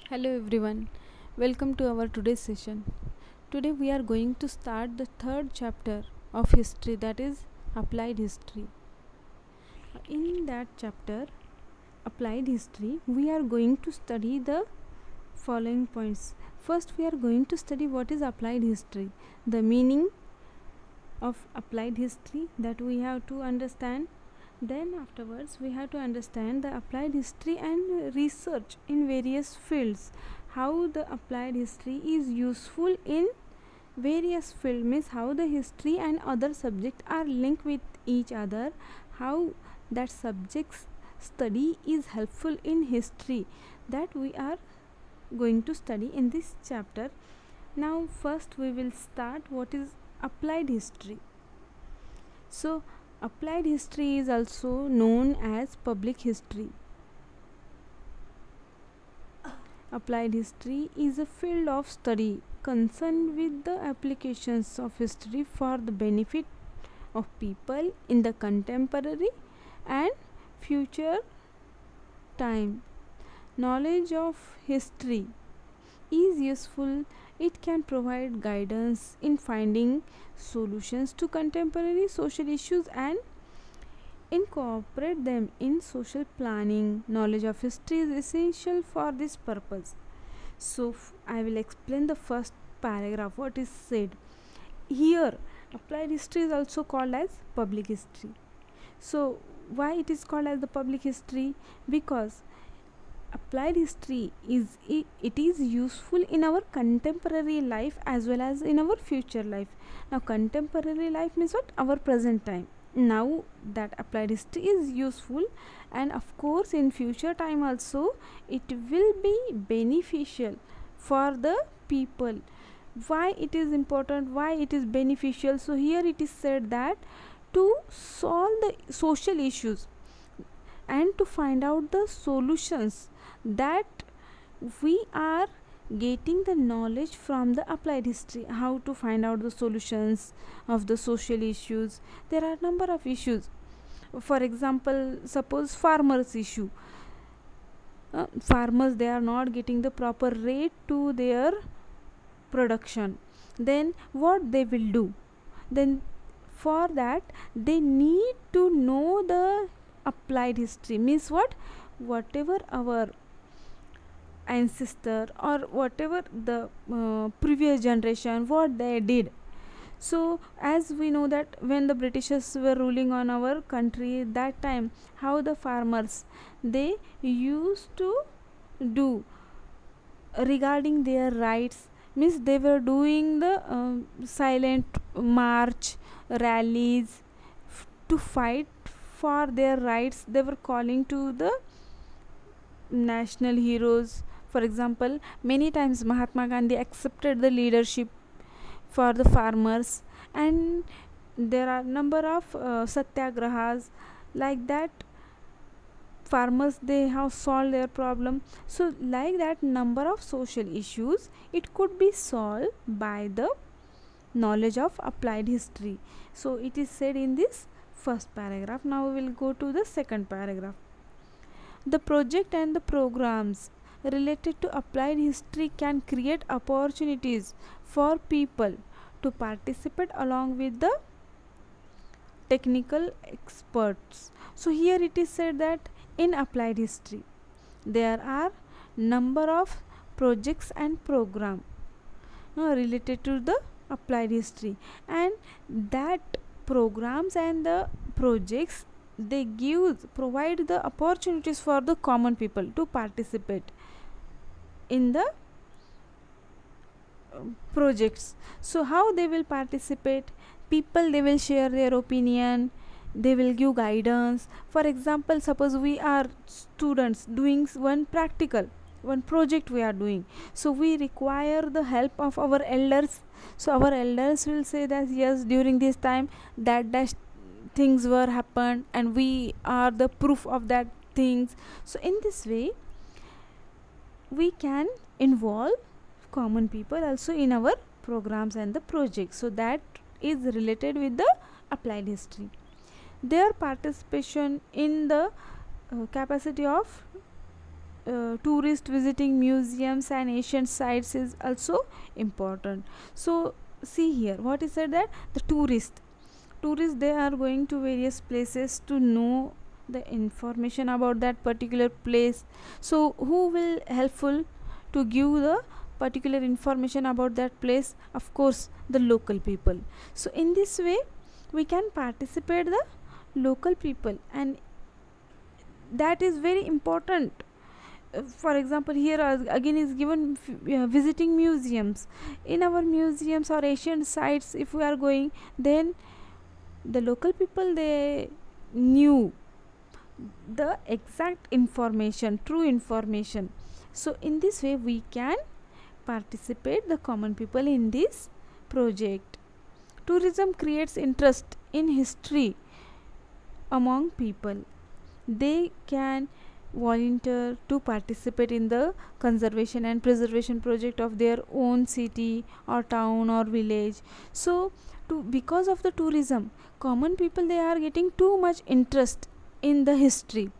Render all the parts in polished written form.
Hello everyone, welcome to our today's session. Today we are going to start the third chapter of history, that is applied history. In that chapter, applied history, we are going to study the following points. First, we are going to study what is applied history, the meaning of applied history that we have to understand. Then afterwards we have to understand the applied history and research in various fields, how the applied history is useful in various fields, means how the history and other subjects are linked with each other, how that subject's study is helpful in history, that we are going to study in this chapter. Now first we will start what is applied history. So applied history is also known as public history. Applied history is a field of study concerned with the applications of history for the benefit of people in the contemporary and future time. Knowledge of history is useful. It can provide guidance in finding solutions to contemporary social issues and incorporate them in social planning. Knowledge of history is essential for this purpose. So I will explain the first paragraph what is said here. Applied history is also called as public history. So why it is called as the public history? Because applied history is it is useful in our contemporary life as well as in our future life. Now contemporary life means what? Our present time. Now that applied history is useful, and of course in future time also it will be beneficial for the people. Why it is important, why it is beneficial? So here it is said that to solve the social issues and to find out the solutions, that we are getting the knowledge from the applied history, how to find out the solutions of the social issues. There are number of issues. For example, suppose farmers issue. Farmers, they are not getting the proper rate to their production. Then what they will do? Then for that they need to know the applied history. Means what? Whatever our ancestor or whatever the previous generation what they did. So as we know that when the Britishers were ruling on our country, that time how the farmers they used to do regarding their rights, means they were doing the silent march rallies to fight for their rights. They were calling to the national heroes. For example, many times Mahatma Gandhi accepted the leadership for the farmers, and there are number of satyagrahas like that. Farmers, they have solved their problem. So like that number of social issues, it could be solved by the knowledge of applied history. So it is said in this first paragraph. Now we will go to the second paragraph. The project and the programs related to applied history can create opportunities for people to participate along with the technical experts. So here it is said that in applied history there are number of projects and program related to the applied history, and that programs and the projects, they provide the opportunities for the common people to participate in the projects. So how they will participate? People, they will share their opinion, they will give guidance. For example, suppose we are students doing one project we are doing, so we require the help of our elders. So our elders will say that yes, during this time that things were happened and we are the proof of that things. So in this way we can involve common people also in our programs and the projects. So that is related with the applied history. Their participation in the capacity of tourist visiting museums and ancient sites is also important. So see here what is said, that the tourists they are going to various places to know the information about that particular place. So who will helpful to give the particular information about that place? Of course, the local people. So in this way we can participate the local people, and that is very important. For example, here again is given visiting museums. In our museums or ancient sites if we are going, then the local people they knew the exact information, true information. So in this way we can participate the common people in this project. Tourism creates interest in history among people. They can volunteer to participate in the conservation and preservation project of their own city or town or village. So because of the tourism, common people they are getting too much interest in the history.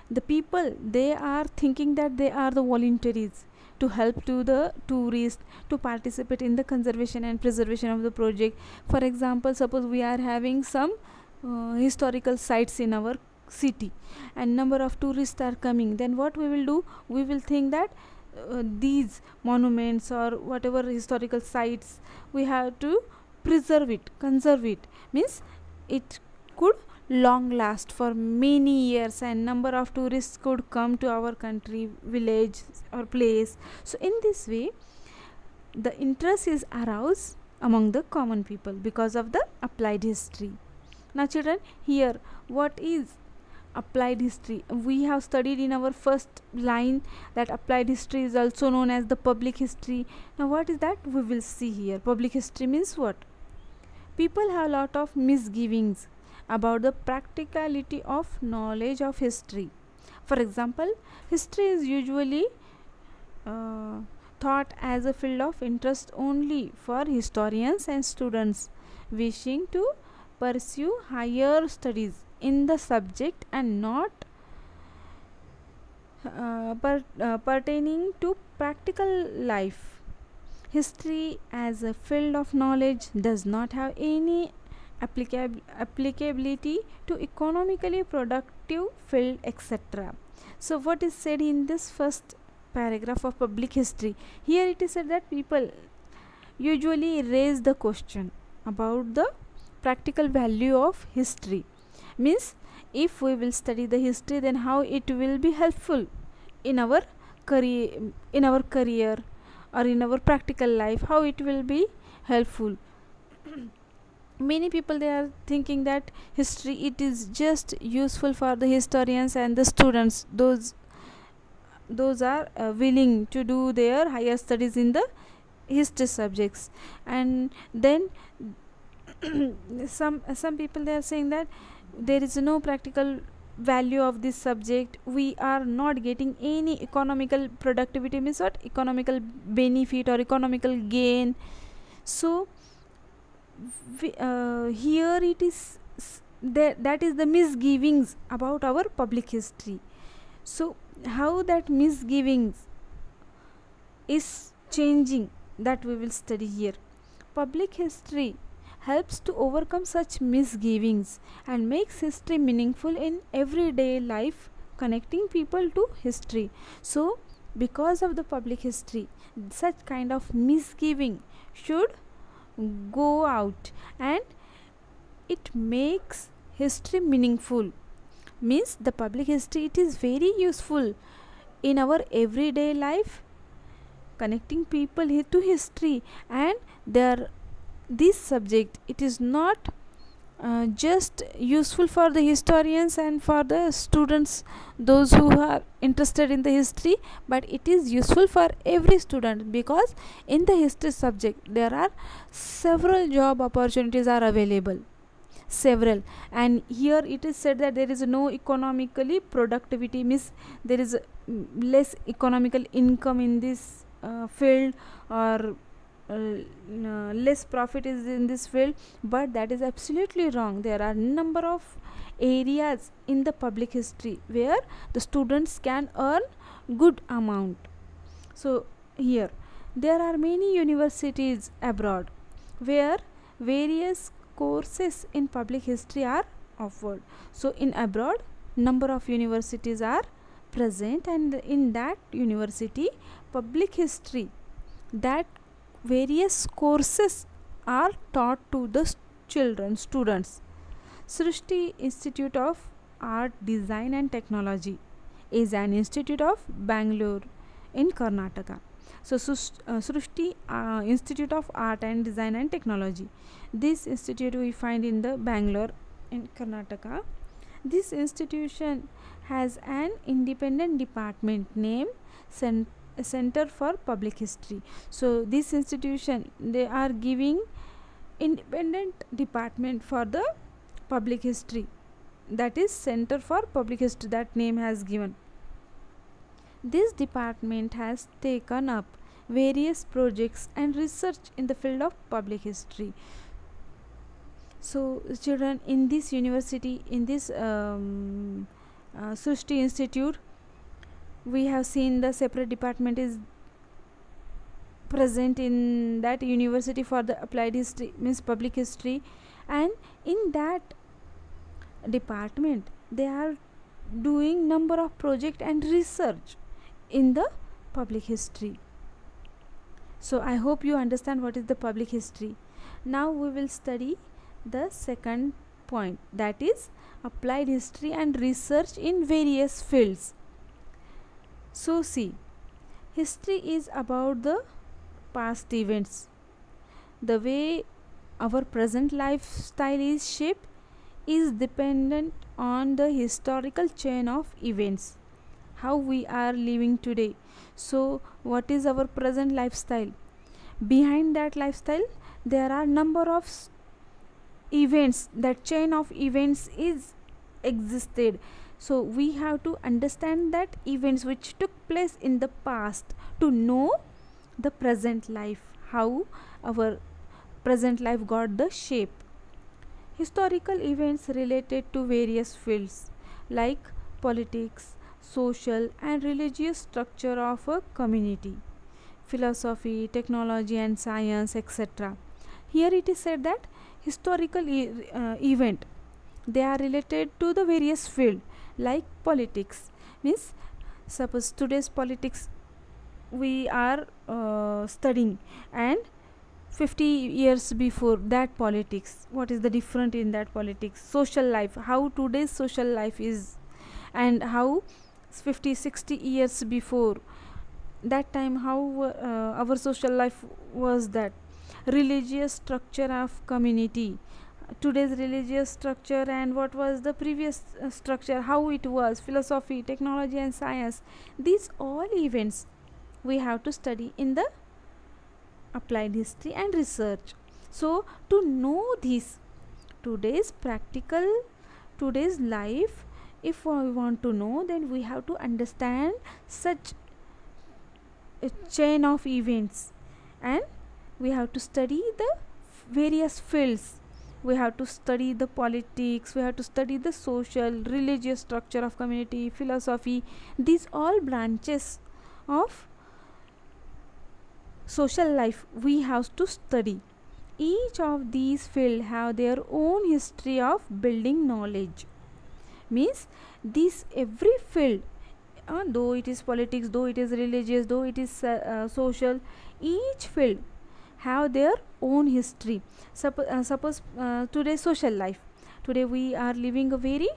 The people they are thinking that they are the voluntaries to help to the tourists to participate in the conservation and preservation of the project. For example, suppose we are having some historical sites in our city and number of tourists are coming, then what we will do, we will think that these monuments or whatever historical sites we have to preserve it, conserve it, means it could long last for many years and number of tourists could come to our country, village or place. So in this way the interest is aroused among the common people because of the applied history. Now children, here what is applied history? We have studied in our first line that applied history is also known as the public history. Now what is that? We will see here. Public history means what? People have a lot of misgivings about the practicality of knowledge of history. For example, history is usually thought as a field of interest only for historians and students wishing to pursue higher studies in the subject and not pertaining to practical life. History as a field of knowledge does not have any applicability to economically productive field, etc. So what is said in this first paragraph of public history? Here it is said that people usually raise the question about the practical value of history. Means if we will study the history, then how it will be helpful in our career or in our practical life, how it will be helpful. Many people they are thinking that history it is just useful for the historians and the students, those are willing to do their higher studies in the history subjects. And then some people they are saying that there is no practical value of this subject, we are not getting any economical productivity, means what, economical benefit or economical gain. So here it is that is the misgivings about our public history. So how that misgivings is changing, that we will study here. Public history helps to overcome such misgivings and makes history meaningful in everyday life, connecting people to history. So because of the public history, such kind of misgiving should go out and it makes history meaningful. Means the public history it is very useful in our everyday life, connecting people to history. And this subject it is not just useful for the historians and for the students, those who are interested in the history, but it is useful for every student, because in the history subject there are several job opportunities are available, several. And here it is said that there is no economically productivity, means there is less economical income in this field, or less profit is in this field. But that is absolutely wrong. There are number of areas in the public history where the students can earn good amount. So here there are many universities abroad where various courses in public history are offered. So in abroad number of universities are present, and in that university public history, that various courses are taught to the students. Srishti Institute of Art, Design and Technology is an institute of Bangalore in Karnataka. So Srishti Institute of Art and Design and Technology, this institute we find in the Bangalore in Karnataka. This institution has an independent department named Center for Public History. So this institution, they are giving independent department for the public history, that is Center for Public History, that name has given. This department has taken up various projects and research in the field of public history. So children, in this university, in this Srishti Institute, we have seen the separate department is present in that university for the applied history, means public history, and in that department they are doing number of project and research in the public history. So I hope you understand what is the public history. Now we will study the second point, that is applied history and research in various fields. So see, history is about the past events. The way our present lifestyle is shaped is dependent on the historical chain of events, how we are living today. So what is our present lifestyle? Behind that lifestyle there are number of events, that chain of events is existed. So we have to understand that events which took place in the past to know the present life, how our present life got the shape. Historical events related to various fields like politics, social and religious structure of a community, philosophy, technology and science, etc. Here it is said that historical event, they are related to the various field like politics, means suppose today's politics we are studying, and 50 years before that politics, what is the different in that politics? Social life, how today's social life is, and how 50-60 years before that time, how our social life was. That religious structure of community, today's religious structure and what was the previous structure, how it was, philosophy, technology and science, these all events we have to study in the applied history and research. So to know this, today's practical, today's life, if we want to know, then we have to understand such a chain of events, and we have to study the various fields. We have to study the politics, we have to study the social, religious structure of community, philosophy, these all branches of social life we have to study. Each of these fields have their own history of building knowledge, means this every field, though it is politics, though it is religious, though it is social, each field have their own history. Suppose today's social life, today we are living a very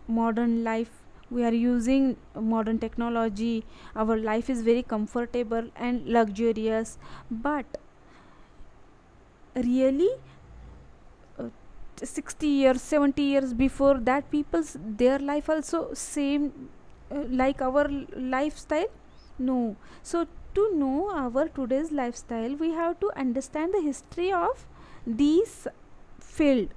modern life, we are using modern technology, our life is very comfortable and luxurious, but really 60 years, 70 years before that, people's their life also same like our lifestyle? No. So to know our today's lifestyle, we have to understand the history of these field.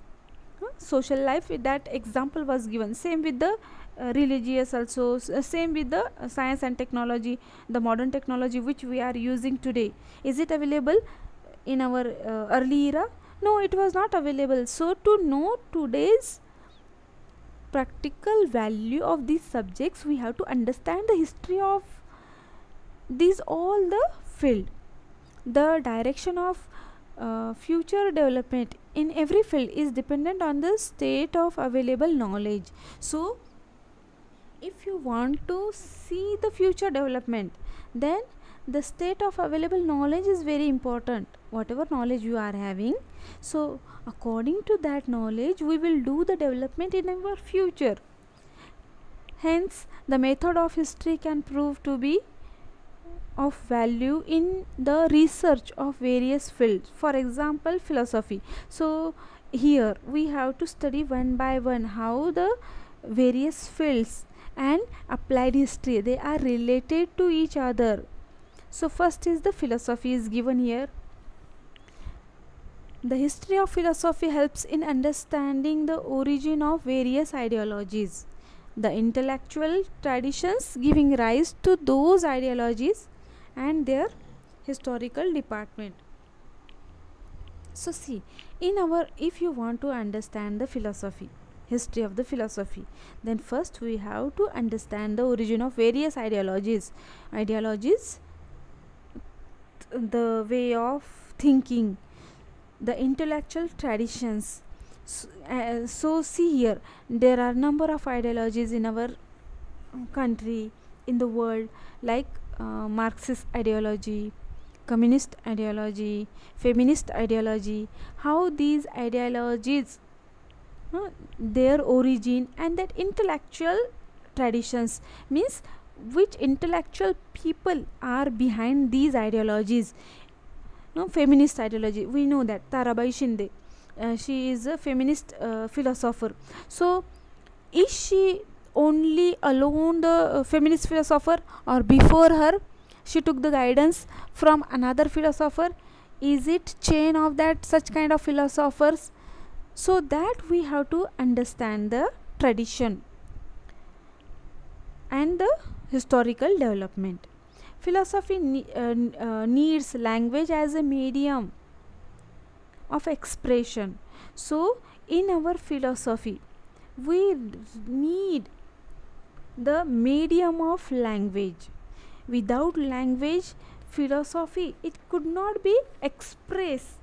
Social life, that example was given. Same with the religious also, same with the science and technology, the modern technology which we are using today. Is it available in our early era? No, it was not available. So to know today's practical value of these subjects, we have to understand the history of these all the field. The direction of future development in every field is dependent on the state of available knowledge. So if you want to see the future development, then the state of available knowledge is very important. Whatever knowledge you are having, so according to that knowledge we will do the development in our future. Hence the method of history can prove to be of value in the research of various fields. For example, philosophy. So here we have to study one by one how the various fields and applied history, they are related to each other. So first is the philosophy is given here. The history of philosophy helps in understanding the origin of various ideologies, the intellectual traditions giving rise to those ideologies and their historical department. So see, in our, if you want to understand the philosophy, history of the philosophy, then first we have to understand the origin of various ideologies, the way of thinking, the intellectual traditions. So see here, there are number of ideologies in our country, in the world, like Marxist ideology, communist ideology, feminist ideology. How these ideologies, their origin, and that intellectual traditions, means which intellectual people are behind these ideologies. Feminist ideology, we know that Tarabai Shinde, she is a feminist philosopher. So is she only alone the feminist philosopher, or before her she took the guidance from another philosopher? Is it chain of that such kind of philosophers? So that we have to understand the tradition and the historical development. Philosophy needs language as a medium of expression. So in our philosophy we need the medium of language. Without language, philosophy, it could not be expressed.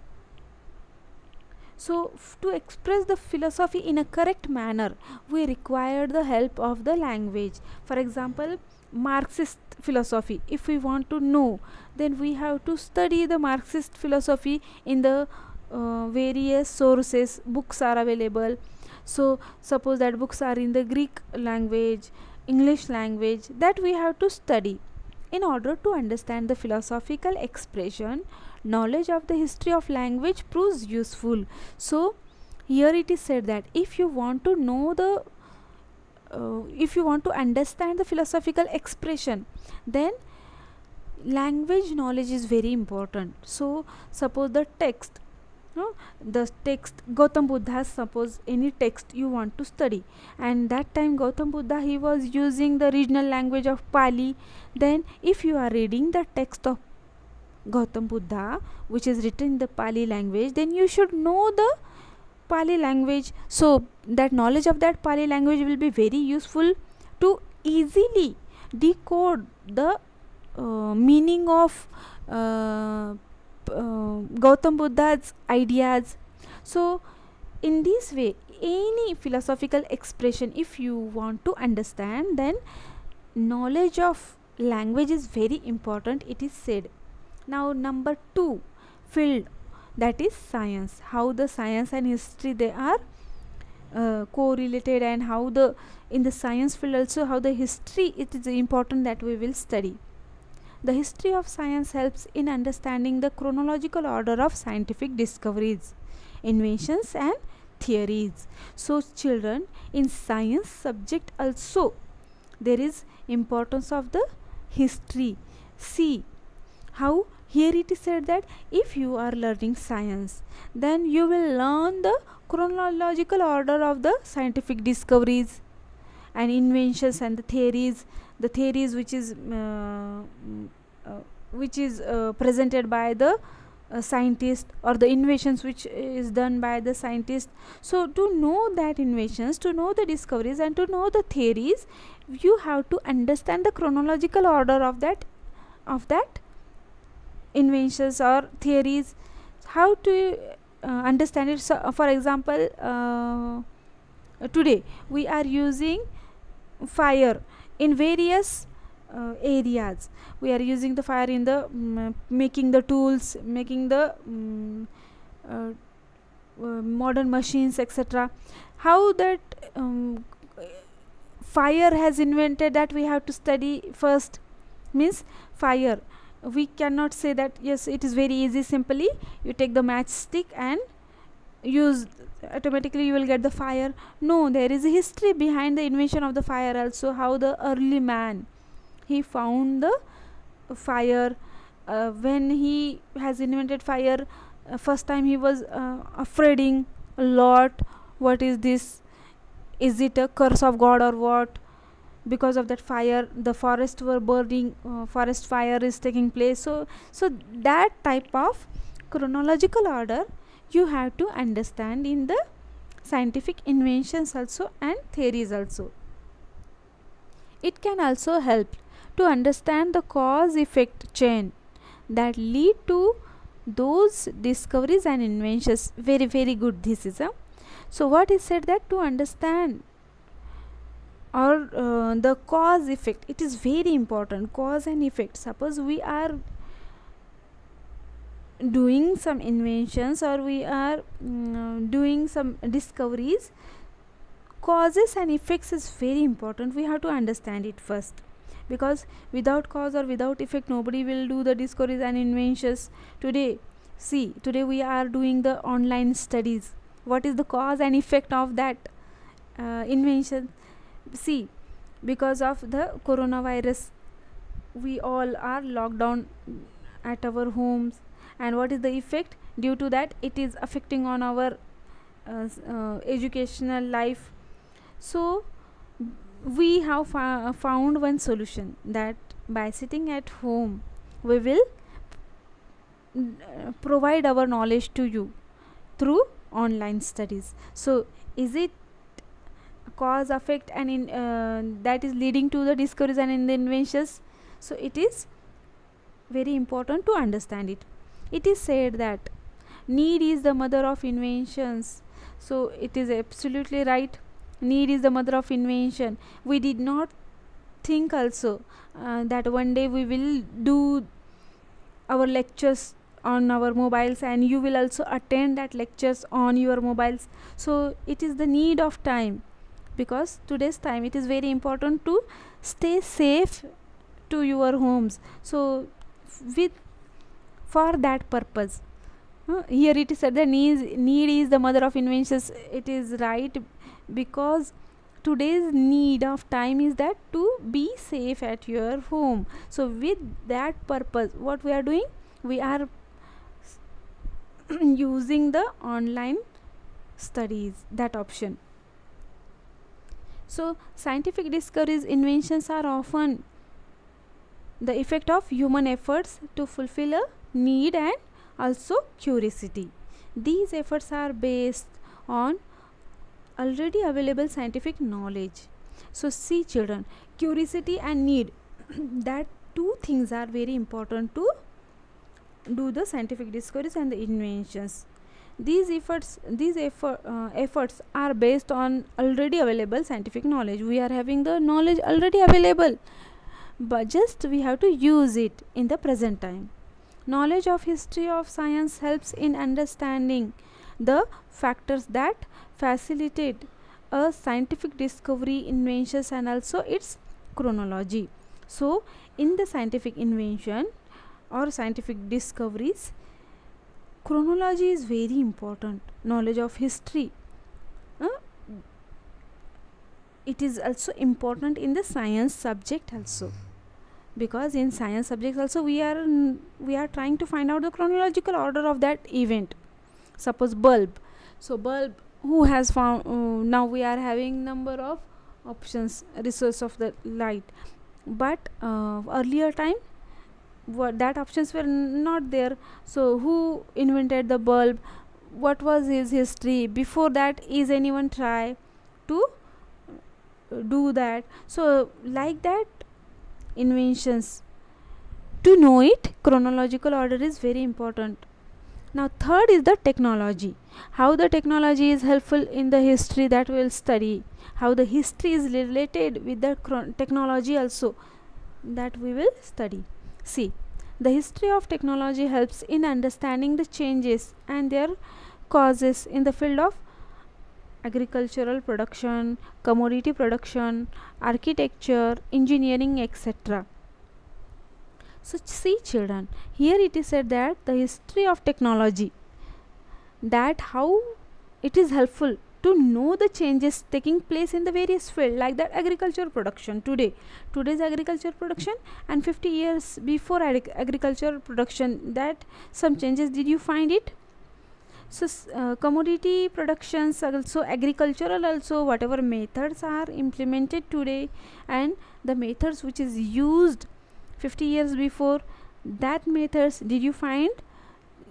So to express the philosophy in a correct manner, we require the help of the language. For example, Marxist philosophy, if we want to know, then we have to study the Marxist philosophy in the various sources. Books are available. So suppose that books are in the Greek language, English language, that we have to study. In order to understand the philosophical expression, knowledge of the history of language proves useful. So here it is said that if you want to know the if you want to understand the philosophical expression, then language knowledge is very important. So suppose the text, the text Gautam Buddha, suppose any text you want to study, and that time Gautam Buddha, he was using the regional language of Pali. Then if you are reading the text of Gautam Buddha which is written in the Pali language, then you should know the Pali language. So that knowledge of that Pali language will be very useful to easily decode the meaning of Gautam Buddha's ideas. So in this way, any philosophical expression, if you want to understand, then knowledge of language is very important, it is said. Now number 2 field, that is science. How the science and history, they are correlated, and how the in the science field also how the history, it is important that we will study. The history of science helps in understanding the chronological order of scientific discoveries, inventions and theories. So children, in science subject also there is importance of the history. See how here it is said that if you are learning science, then you will learn the chronological order of the scientific discoveries and inventions and the theories which is presented by the scientist, or the inventions which is done by the scientist. So to know that inventions, to know the discoveries and to know the theories, you have to understand the chronological order of that of that inventions or theories. How to understand it? So, for example, today we are using fire in various areas. We are using the fire in the making the tools, making the uh, modern machines, etc. How that fire has invented, that we have to study first. Means fire, we cannot say that yes, it is very easy, simply you take the matchstick and use, automatically you will get the fire. No, there is a history behind the invention of the fire also. How the early man, he found the fire. When he has invented fire, first time he was afraiding a lot. What is this? Is it a curse of god or what? Because of that fire, the forests were burning, forest fire is taking place. So that type of chronological order you have to understand in the scientific inventions also and theories also. It can also help to understand the cause effect chain that lead to those discoveries and inventions. Very very good, this is a. So what is said, that to understand or the cause effect, it is very important, cause and effect. Suppose we are doing some inventions or we are doing some discoveries, causes and effects is very important. We have to understand it first, because without cause or without effect, nobody will do the discoveries and inventions. Today, see, today we are doing the online studies. What is the cause and effect of that invention? See, because of the coronavirus, we all are locked down at our homes. And what is the effect? Due to that, it is affecting on our educational life. So we have found one solution, that by sitting at home, we will provide our knowledge to you through online studies. So is it cause effect and that is leading to the discoveries and in the inventions? So it is very important to understand it. It is said that need is the mother of inventions. So it is absolutely right, need is the mother of invention. We did not think also that one day we will do our lectures on our mobiles, and you will also attend that lectures on your mobiles. So it is the need of time, because today's time it is very important to stay safe to your homes. So with, for that purpose, here it is said that need is the mother of inventions. It is right, because today's need of time is that to be safe at your home. So with that purpose, what we are doing, we are using the online studies, that option. So scientific discoveries, inventions are often the effect of human efforts to fulfill a need and also curiosity. These efforts are based on already available scientific knowledge. So see children, curiosity and need, that two things are very important to do the scientific discoveries and the inventions. These efforts are based on already available scientific knowledge. We are having the knowledge already available, but just we have to use it in the present time. Knowledge of history of science helps in understanding the factors that facilitate a scientific discovery, inventions, and also its chronology. So in the scientific invention or scientific discoveries, chronology is very important. Knowledge of history, it is also important in the science subject also, because in science subjects also we are trying to find out the chronological order of that event. Suppose bulb, so bulb, who has found, now we are having number of options, resource of the light, but earlier time, that options were not there. So who invented the bulb? What was his history? Before that, is anyone try to do that? So like that, inventions, To know it, chronological order is very important. Now third is the technology. How the technology is helpful in the history, that we will study. How the history is related with the technology also, that we will study. See, the history of technology helps in understanding the changes and their causes in the field of agricultural production, commodity production, architecture, engineering, etc. So see children, here it is said that the history of technology, that how it is helpful to know the changes taking place in the various field, like that agriculture production today's agriculture production and 50 years before agriculture production, that some changes did you find it? So commodity productions also, agricultural also, whatever methods are implemented today and the methods which is used 50 years before, that methods did you find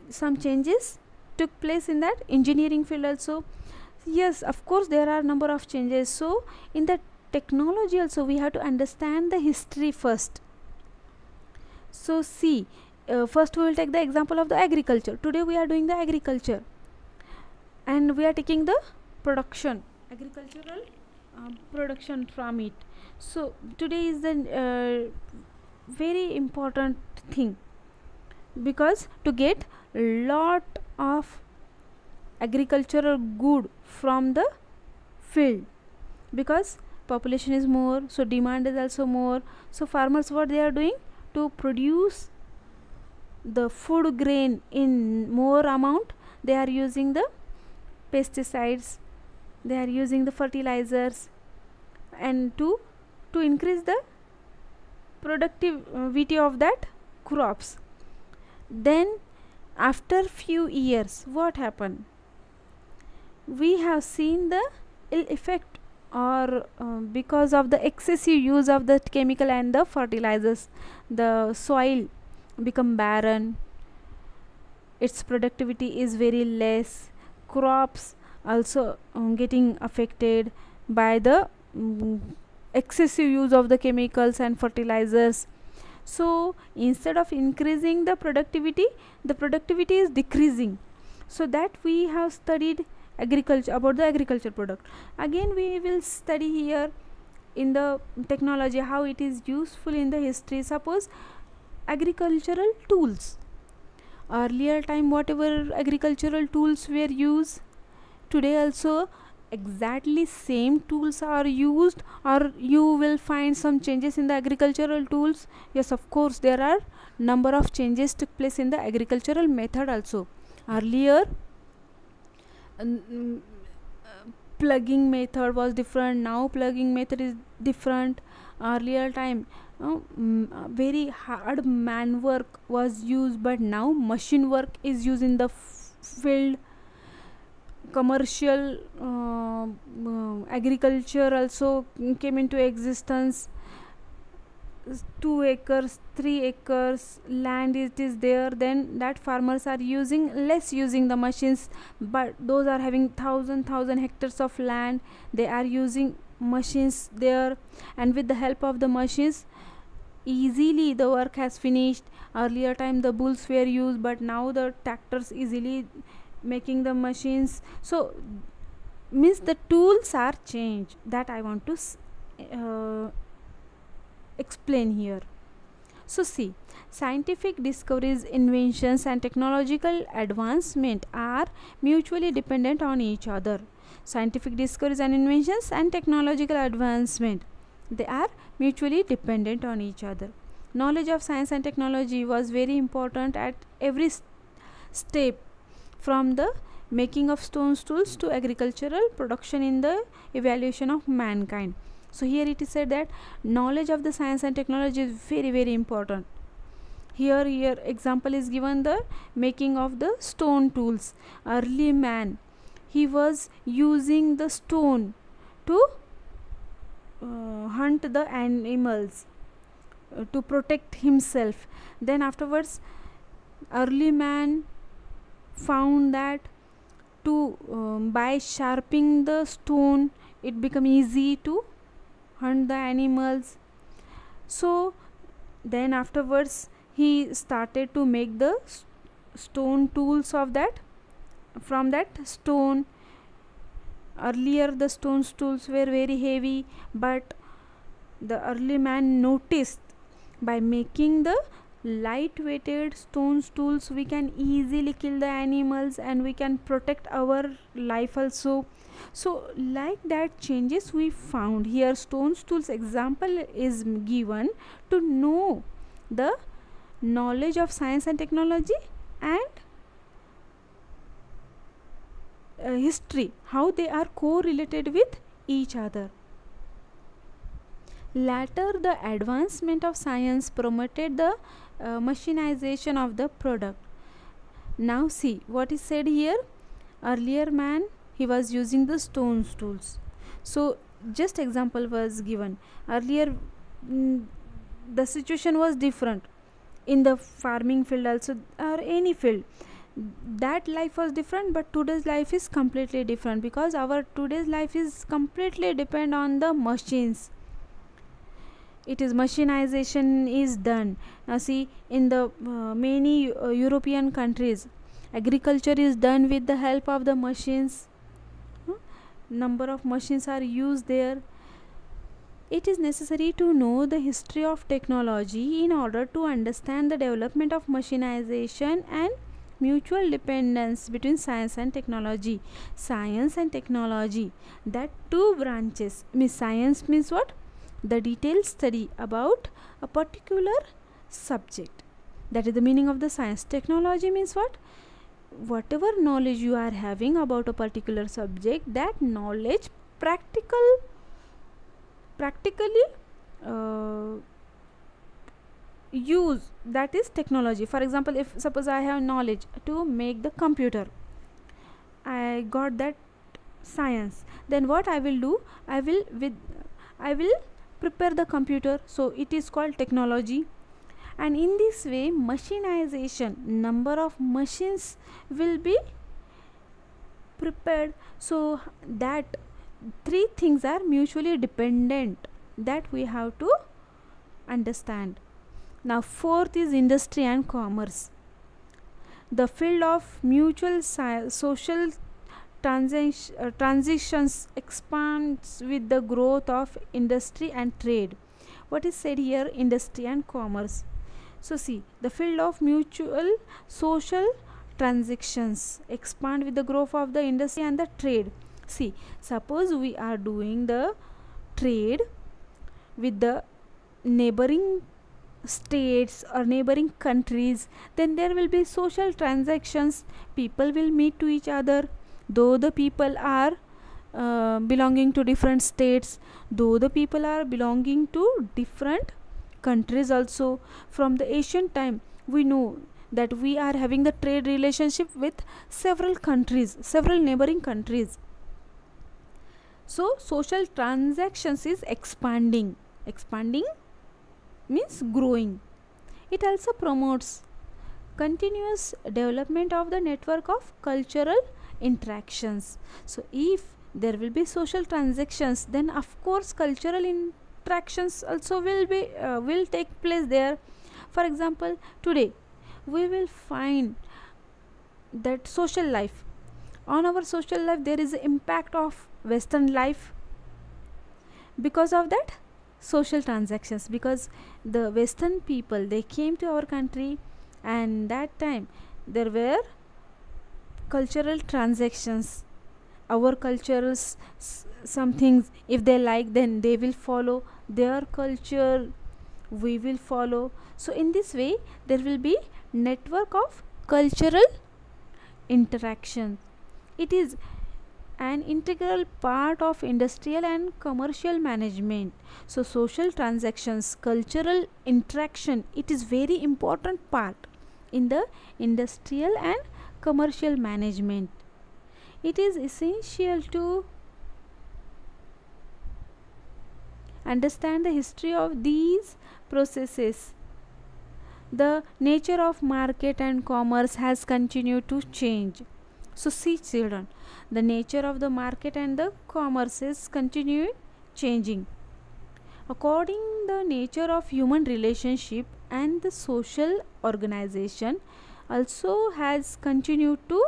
some changes took place in that engineering field also? Yes, of course there are number of changes. So in the technology also we have to understand the history first. So see, first we will take the example of the agriculture. Today we are doing the agriculture and we are taking the production, agricultural production from it. So today is the very important thing, because to get lot of agricultural good from the field, because population is more, so demand is also more. So farmers, what they are doing to produce the food grain in more amount, they are using the pesticides, they are using the fertilizers, and to increase the productivity of that crops. Then after few years, what happened? We have seen the ill effect, or because of the excessive use of the chemical and the fertilizers, the soil become barren, its productivity is very less, crops also getting affected by the excessive use of the chemicals and fertilizers. So instead of increasing the productivity is decreasing. So that we have studied agriculture, about the agriculture product. Again we will study here in the technology how it is useful in the history. Suppose agricultural tools, earlier time whatever agricultural tools were used, today also exactly same tools are used, or you will find some changes in the agricultural tools? Yes, of course there are number of changes took place in the agricultural method also. Earlier plugging method was different, now plugging method is different. Earlier time very hard man work was used, but now machine work is used in the field. Commercial agriculture also came into existence. 2 acres, 3 acres land it is there, then that farmers are using the machines, but those are having thousand hectares of land, they are using machines there, and with the help of the machines easily the work has finished. Earlier time the bulls were used, but now the tractors easily making the machines. So means the tools are changed, that I want to explain here. So see, scientific discoveries, inventions and technological advancement are mutually dependent on each other. Scientific discoveries and inventions and technological advancement, they are mutually dependent on each other. Knowledge of science and technology was very important at every step, from the making of stone tools to agricultural production in the evaluation of mankind. So here it is said that knowledge of the science and technology is very important. Here example is given, the making of the stone tools. Early man, he was using the stone to hunt the animals, to protect himself. Then afterwards early man found that by sharpening the stone it become easy to hunt the animals. So then afterwards he started to make the stone tools of that, from that stone. Earlier the stone tools were very heavy, but the early man noticed by making the light-weighted stone tools we can easily kill the animals and we can protect our life also. So like that changes we found here. Stone tools example is given to know the knowledge of science and technology and history, how they are correlated with each other. Later, the advancement of science promoted the machinization of the product. Now see what is said here. Earlier man, he was using the stone tools. So just example was given. Earlier the situation was different in the farming field also, or any field. That life was different, but today's life is completely different, because our today's life is completely depend on the machines. It is machinization is done. Now see, in the many European countries, agriculture is done with the help of the machines. Number of machines are used there. It is necessary to know the history of technology in order to understand the development of machinization and mutual dependence between science and technology. Science and technology, that two branches. Science means what? The detailed study about a particular subject. That is the meaning of the science. Technology means what? Whatever knowledge you are having about a particular subject, that knowledge practically use, that is technology. For example, if suppose I have knowledge to make the computer, I got that science, then what I will do, I will prepare the computer, so it is called technology. And in this way, machinization, number of machines will be prepared. So that three things are mutually dependent, that we have to understand. Now fourth is industry and commerce. The field of mutual social transitions expands with the growth of industry and trade. What is said here? Industry and commerce. So see, the field of mutual social transactions expand with the growth of the industry and the trade. See, suppose we are doing the trade with the neighboring states or neighboring countries, then there will be social transactions. People will meet to each other, though the people are belonging to different states, though the people are belonging to different countries also. From the ancient time, we know that we are having the trade relationship with several countries, several neighboring countries. So social transactions is expanding means growing. It also promotes continuous development of the network of cultural interactions. So if there will be social transactions, then of course cultural interactions also will take place there. For example, today we will find that social life, on our social life there is impact of Western life because of that social transactions, because the Western people, they came to our country, and that time there were cultural transactions. Our cultures, some things if they like, then they will follow their culture, we will follow. So in this way there will be network of cultural interaction. It is an integral part of industrial and commercial management. So social transactions, cultural interaction, it is very important part in the industrial and commercial management. It is essential to understand the history of these processes. The nature of market and commerce has continued to change. So see children, the nature of the market and the commerce is continuing changing. According the nature of human relationship and the social organization also has continued to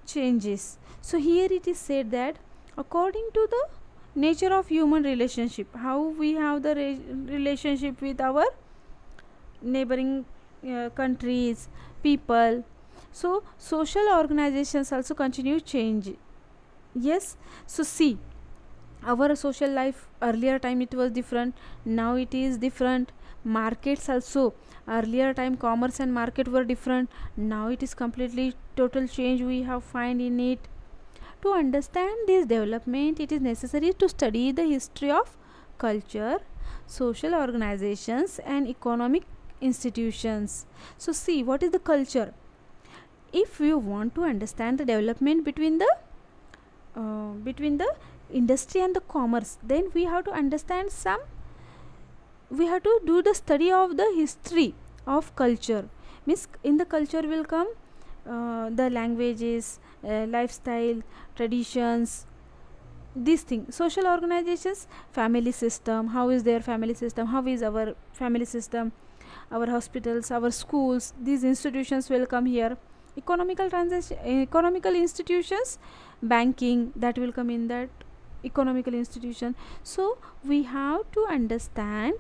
changes. So here it is said that according to the nature of human relationship, how we have the relationship with our neighboring countries, people, so social organizations also continue change. Yes, so see, our social life earlier time it was different, now it is different. Markets also, earlier time commerce and market were different, now it is completely total change we have find in it. To understand this development, it is necessary to study the history of culture, social organizations, and economic institutions. So, see, what is the culture? If you want to understand the development between the industry and the commerce, then we have to understand some. We have to do the study of the history of culture. Means in the culture will come the languages, lifestyle, traditions, these things. Social organizations, family system, how is their family system, how is our family system, our hospitals, our schools, these institutions will come here. Economical institutions, banking, that will come in that economical institution. So we have to understand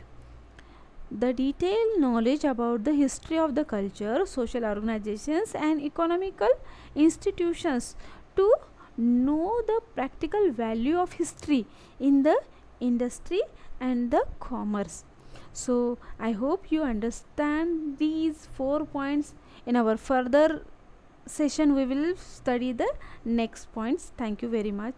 the detailed knowledge about the history of the culture, social organizations, and economical institutions to know the practical value of history in the industry and the commerce. So I hope you understand these 4 points. In our further session we will study the next points. Thank you very much.